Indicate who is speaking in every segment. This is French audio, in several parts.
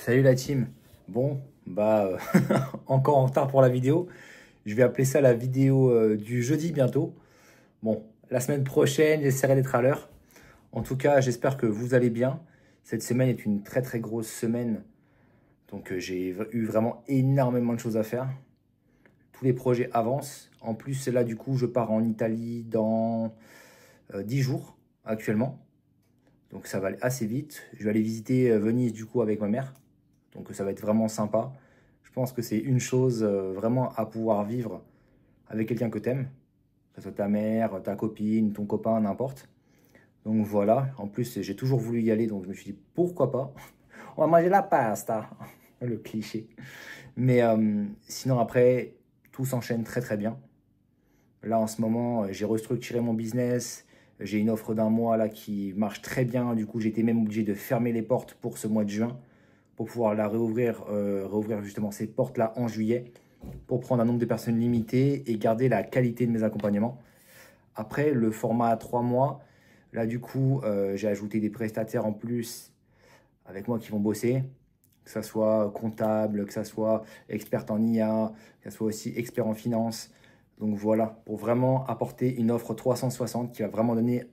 Speaker 1: Salut la team. Bon, encore en retard pour la vidéo. Je vais appeler ça la vidéo du jeudi bientôt. Bon, la semaine prochaine, j'essaierai d'être à l'heure. En tout cas, j'espère que vous allez bien. Cette semaine est une très très grosse semaine. Donc j'ai eu vraiment énormément de choses à faire. Tous les projets avancent. En plus, là du coup, je pars en Italie dans 10 jours actuellement. Donc ça va aller assez vite. Je vais aller visiter Venise du coup avec ma mère. Donc ça va être vraiment sympa. Je pense que c'est une chose vraiment à pouvoir vivre avec quelqu'un que tu aimes. Que ce soit ta mère, ta copine, ton copain, n'importe. Donc voilà. En plus, j'ai toujours voulu y aller. Donc je me suis dit, pourquoi pas. On va manger la pasta. Le cliché. Mais sinon après, tout s'enchaîne très très bien. Là en ce moment, j'ai restructuré mon business. J'ai une offre d'un mois là qui marche très bien. Du coup, j'ai été même obligé de fermer les portes pour ce mois de juin, pour pouvoir la réouvrir justement ces portes-là en juillet, pour prendre un nombre de personnes limité et garder la qualité de mes accompagnements. Après, le format à 3 mois, là du coup, j'ai ajouté des prestataires en plus avec moi qui vont bosser, que ça soit comptable, que ça soit expert en IA, que ça soit aussi expert en finance. Donc voilà, pour vraiment apporter une offre 360 qui va vraiment donner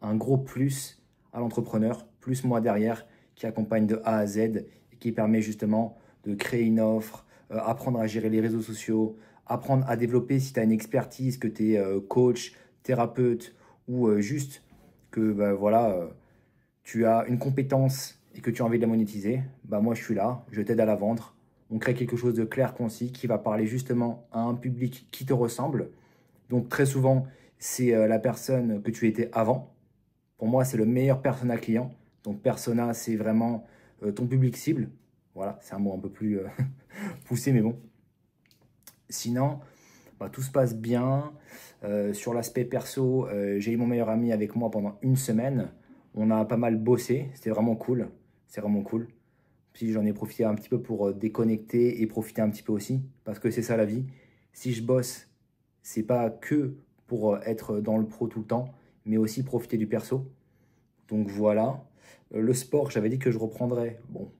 Speaker 1: un gros plus à l'entrepreneur, plus moi derrière, qui accompagne de A à Z et qui permet justement de créer une offre, apprendre à gérer les réseaux sociaux, apprendre à développer si tu as une expertise, que tu es coach, thérapeute ou juste que voilà, tu as une compétence et que tu as envie de la monétiser. Moi je suis là, je t'aide à la vendre. On crée quelque chose de clair, concis, qui va parler justement à un public qui te ressemble. Donc très souvent, c'est la personne que tu étais avant. Pour moi, c'est le meilleur persona client. Donc, persona, c'est vraiment ton public cible. Voilà, c'est un mot un peu plus poussé, mais bon. Sinon, tout se passe bien. Sur l'aspect perso, j'ai eu mon meilleur ami avec moi pendant une semaine. On a pas mal bossé. C'était vraiment cool. C'est vraiment cool. Puis j'en ai profité un petit peu pour déconnecter et profiter un petit peu aussi. Parce que c'est ça la vie. Si je bosse, c'est pas que pour être dans le pro tout le temps, mais aussi profiter du perso. Donc voilà. Le sport, j'avais dit que je reprendrais. Bon,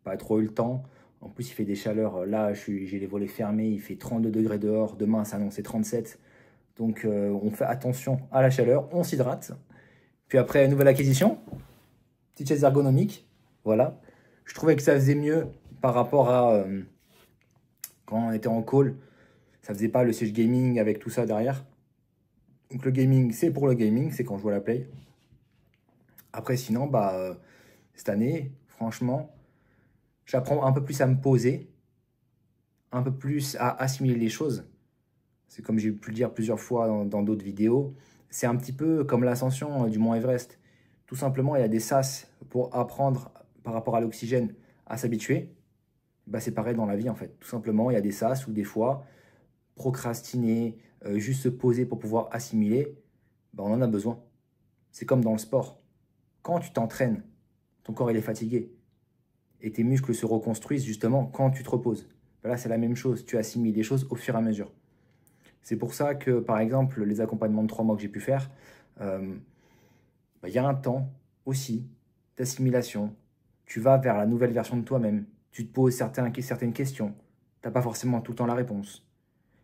Speaker 1: pas trop eu le temps. En plus, il fait des chaleurs. Là, j'ai les volets fermés. Il fait 32 degrés dehors. Demain, ça annonce 37. Donc, on fait attention à la chaleur. On s'hydrate. Puis après, nouvelle acquisition. Petite chaise ergonomique. Voilà. Je trouvais que ça faisait mieux par rapport à quand on était en call. Ça faisait pas le siège gaming avec tout ça derrière. Donc, le gaming, c'est pour le gaming. C'est quand je joue à la play. Après, sinon, cette année, franchement, j'apprends un peu plus à me poser, un peu plus à assimiler les choses. C'est comme j'ai pu le dire plusieurs fois dans d'autres vidéos. C'est un petit peu comme l'ascension du mont Everest. Tout simplement, il y a des sas pour apprendre par rapport à l'oxygène à s'habituer. C'est pareil dans la vie en fait. Tout simplement, il y a des sas où des fois, procrastiner, juste se poser pour pouvoir assimiler, on en a besoin. C'est comme dans le sport. Quand tu t'entraînes, ton corps il est fatigué. Et tes muscles se reconstruisent justement quand tu te reposes. Là, c'est la même chose. Tu assimiles les choses au fur et à mesure. C'est pour ça que, par exemple, les accompagnements de 3 mois que j'ai pu faire, il y a un temps aussi d'assimilation. Tu vas vers la nouvelle version de toi-même. Tu te poses certaines questions. Tu n'as pas forcément tout le temps la réponse.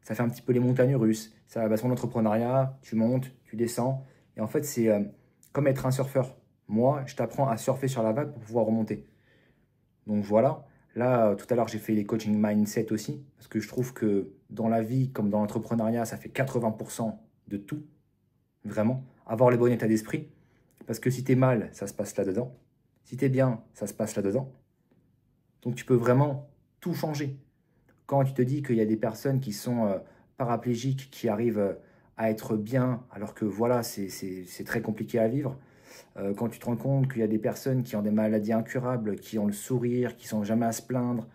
Speaker 1: Ça fait un petit peu les montagnes russes. Ça va sur l'entrepreneuriat, tu montes, tu descends. Et en fait, c'est comme être un surfeur. Moi, je t'apprends à surfer sur la vague pour pouvoir remonter. Donc voilà, là, tout à l'heure, j'ai fait les coaching mindset aussi, parce que je trouve que dans la vie, comme dans l'entrepreneuriat, ça fait 80% de tout, vraiment. Avoir le bon état d'esprit, parce que si tu es mal, ça se passe là-dedans. Si tu es bien, ça se passe là-dedans. Donc tu peux vraiment tout changer. Quand tu te dis qu'il y a des personnes qui sont paraplégiques, qui arrivent à être bien, alors que voilà, c'est très compliqué à vivre. Quand tu te rends compte qu'il y a des personnes qui ont des maladies incurables, qui ont le sourire, qui sont jamais à se plaindre.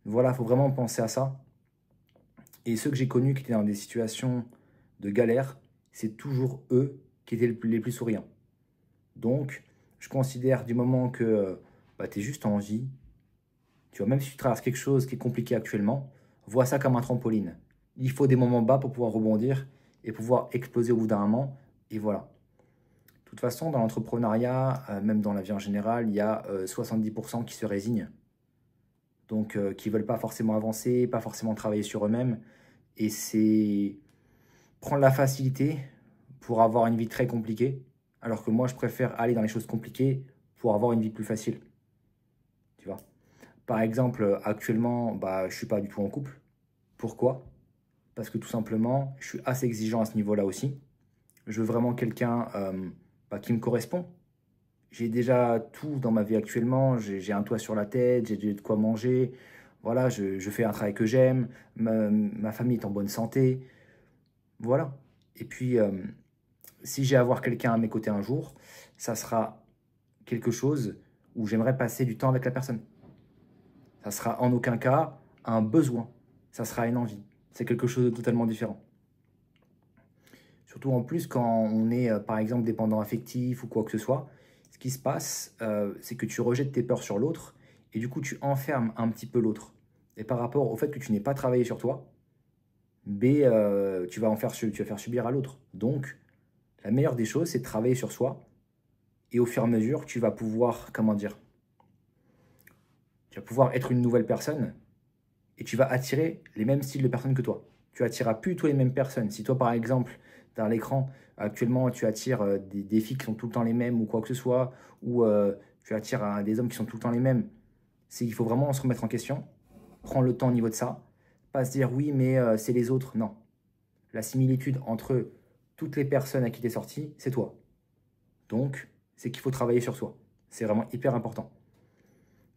Speaker 1: Voilà, il faut vraiment penser à ça. Et ceux que j'ai connus qui étaient dans des situations de galère, c'est toujours eux qui étaient les plus souriants. Donc, je considère du moment que tu es juste en vie, tu vois, même si tu traverses quelque chose qui est compliqué actuellement, vois ça comme un trampoline. Il faut des moments bas pour pouvoir rebondir et pouvoir exploser au bout d'un moment. Et voilà. De toute façon, dans l'entrepreneuriat, même dans la vie en général, il y a 70% qui se résignent. donc qui ne veulent pas forcément avancer, pas forcément travailler sur eux-mêmes. Et c'est prendre la facilité pour avoir une vie très compliquée, alors que moi, je préfère aller dans les choses compliquées pour avoir une vie plus facile. Tu vois. Par exemple, actuellement, bah, je ne suis pas du tout en couple. Pourquoi? Parce que tout simplement, je suis assez exigeant à ce niveau-là aussi. Je veux vraiment quelqu'un bah, qui me correspond. J'ai déjà tout dans ma vie actuellement. J'ai un toit sur la tête, j'ai de quoi manger. Voilà, je fais un travail que j'aime. Ma famille est en bonne santé. Voilà. Et puis, si j'ai à avoir quelqu'un à mes côtés un jour, ça sera quelque chose où j'aimerais passer du temps avec la personne. Ça sera en aucun cas un besoin. Ça sera une envie. C'est quelque chose de totalement différent. Surtout en plus quand on est, par exemple, dépendant affectif ou quoi que ce soit, ce qui se passe, c'est que tu rejettes tes peurs sur l'autre et du coup, tu enfermes un petit peu l'autre. Et par rapport au fait que tu n'aies pas travaillé sur toi, tu vas faire subir à l'autre. Donc, la meilleure des choses, c'est de travailler sur soi et au fur et à mesure, tu vas pouvoir, comment dire, tu vas pouvoir être une nouvelle personne et tu vas attirer les mêmes styles de personnes que toi. Tu attireras plus toi les mêmes personnes. Si toi, par exemple, dans l'écran, actuellement, tu attires des filles qui sont tout le temps les mêmes ou quoi que ce soit, ou tu attires des hommes qui sont tout le temps les mêmes, c'est qu'il faut vraiment se remettre en question, prendre le temps au niveau de ça, pas se dire oui, mais c'est les autres. Non. La similitude entre toutes les personnes à qui tu es sorti, c'est toi. Donc, c'est qu'il faut travailler sur soi. C'est vraiment hyper important.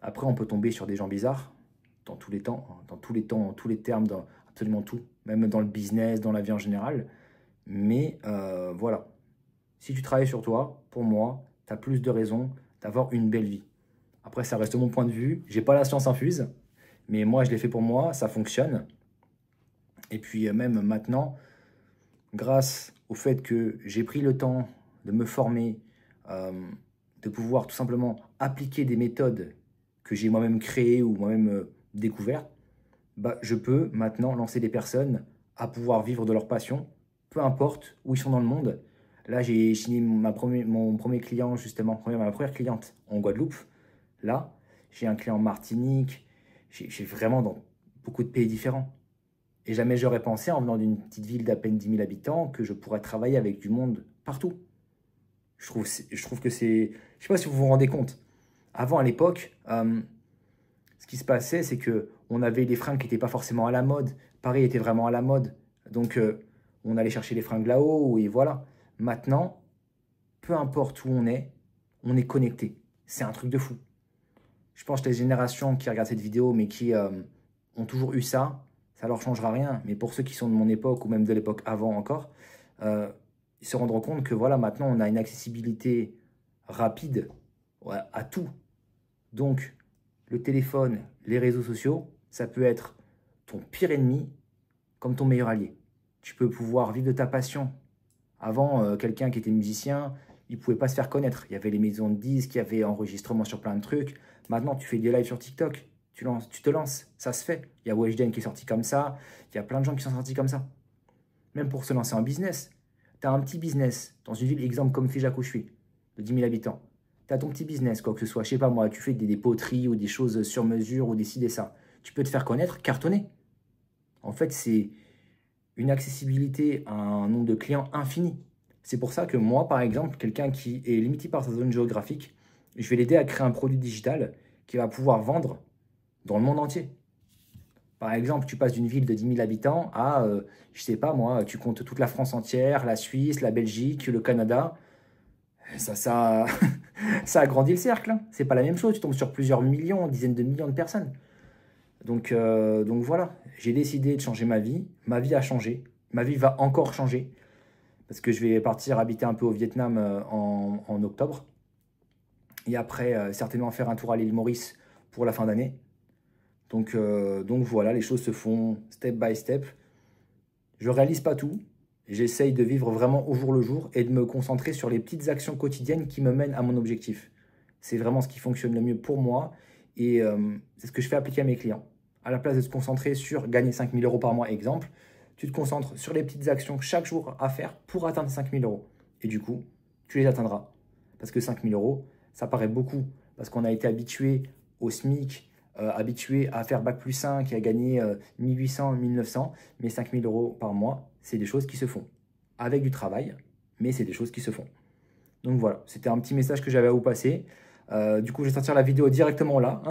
Speaker 1: Après, on peut tomber sur des gens bizarres, dans tous les temps, dans tous les temps, dans tous les termes, dans absolument tout, même dans le business, dans la vie en général. Mais voilà, si tu travailles sur toi, pour moi, tu as plus de raisons d'avoir une belle vie. Après, ça reste mon point de vue. J'ai pas la science infuse, mais moi, je l'ai fait pour moi, ça fonctionne. Et puis même maintenant, grâce au fait que j'ai pris le temps de me former, euh, de pouvoir tout simplement appliquer des méthodes que j'ai moi-même créées ou moi-même découvertes, bah, je peux maintenant lancer des personnes à pouvoir vivre de leur passion, peu importe où ils sont dans le monde. Là, j'ai signé mon premier client, justement, ma première cliente en Guadeloupe. Là, j'ai un client en Martinique. J'ai vraiment dans beaucoup de pays différents. Et jamais j'aurais pensé, en venant d'une petite ville d'à peine 10 000 habitants, que je pourrais travailler avec du monde partout. Je trouve que c'est... Je sais pas si vous vous rendez compte. Avant, à l'époque, ce qui se passait, c'est que on avait des fringues qui n'étaient pas forcément à la mode. Paris était vraiment à la mode. Donc, on allait chercher les fringues là-haut et voilà. Maintenant, peu importe où on est connecté. C'est un truc de fou. Je pense que les générations qui regardent cette vidéo, mais qui ont toujours eu ça, ça leur changera rien. Mais pour ceux qui sont de mon époque ou même de l'époque avant encore, ils se rendront compte que voilà, maintenant, on a une accessibilité rapide, ouais, à tout. Donc, le téléphone, les réseaux sociaux, ça peut être ton pire ennemi comme ton meilleur allié. Tu peux pouvoir vivre de ta passion. Avant, quelqu'un qui était musicien, il ne pouvait pas se faire connaître. Il y avait les maisons de disques, il y avait enregistrement sur plein de trucs. Maintenant, tu fais des lives sur TikTok, tu te lances, ça se fait. Il y a Weshden qui est sorti comme ça, il y a plein de gens qui sont sortis comme ça. Même pour se lancer en business. Tu as un petit business dans une ville, exemple comme Figeac où je suis, de 10 000 habitants. Tu as ton petit business, quoi que ce soit, je sais pas moi, tu fais des poteries ou des choses sur mesure ou des ci, des ça. Tu peux te faire connaître, cartonner. En fait, c'est une accessibilité à un nombre de clients infini. C'est pour ça que moi, par exemple, quelqu'un qui est limité par sa zone géographique, je vais l'aider à créer un produit digital qui va pouvoir vendre dans le monde entier. Par exemple, tu passes d'une ville de 10 000 habitants à, je sais pas moi, tu comptes toute la France entière, la Suisse, la Belgique, le Canada. Ça, ça agrandit le cercle. Hein. C'est pas la même chose. Tu tombes sur plusieurs millions, dizaines de millions de personnes. Donc voilà, j'ai décidé de changer ma vie. Ma vie a changé. Ma vie va encore changer. Parce que je vais partir habiter un peu au Vietnam en octobre. Et après, certainement faire un tour à l'île Maurice pour la fin d'année. Donc voilà, les choses se font step by step. Je ne réalise pas tout. J'essaye de vivre vraiment au jour le jour et de me concentrer sur les petites actions quotidiennes qui me mènent à mon objectif. C'est vraiment ce qui fonctionne le mieux pour moi et c'est ce que je fais appliquer à mes clients. À la place de se concentrer sur gagner 5 000 € par mois, exemple, tu te concentres sur les petites actions chaque jour à faire pour atteindre 5 000 €. Et du coup, tu les atteindras. Parce que 5 000 €, ça paraît beaucoup. Parce qu'on a été habitué au SMIC, habitué à faire Bac+5 et à gagner 1800, 1900, mais 5000 euros par mois, c'est des choses qui se font. Avec du travail, mais c'est des choses qui se font. Donc voilà, c'était un petit message que j'avais à vous passer. Du coup, je vais sortir la vidéo directement là.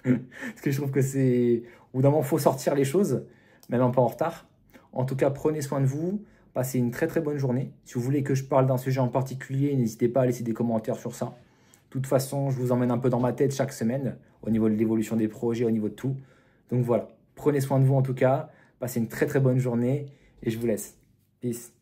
Speaker 1: Parce que je trouve que c'est... Au bout d'un moment, il faut sortir les choses, même un peu en retard. En tout cas, prenez soin de vous. Passez une très très bonne journée. Si vous voulez que je parle d'un sujet en particulier, n'hésitez pas à laisser des commentaires sur ça. De toute façon, je vous emmène un peu dans ma tête chaque semaine, au niveau de l'évolution des projets, au niveau de tout. Donc voilà, prenez soin de vous en tout cas. Passez une très très bonne journée et je vous laisse. Peace.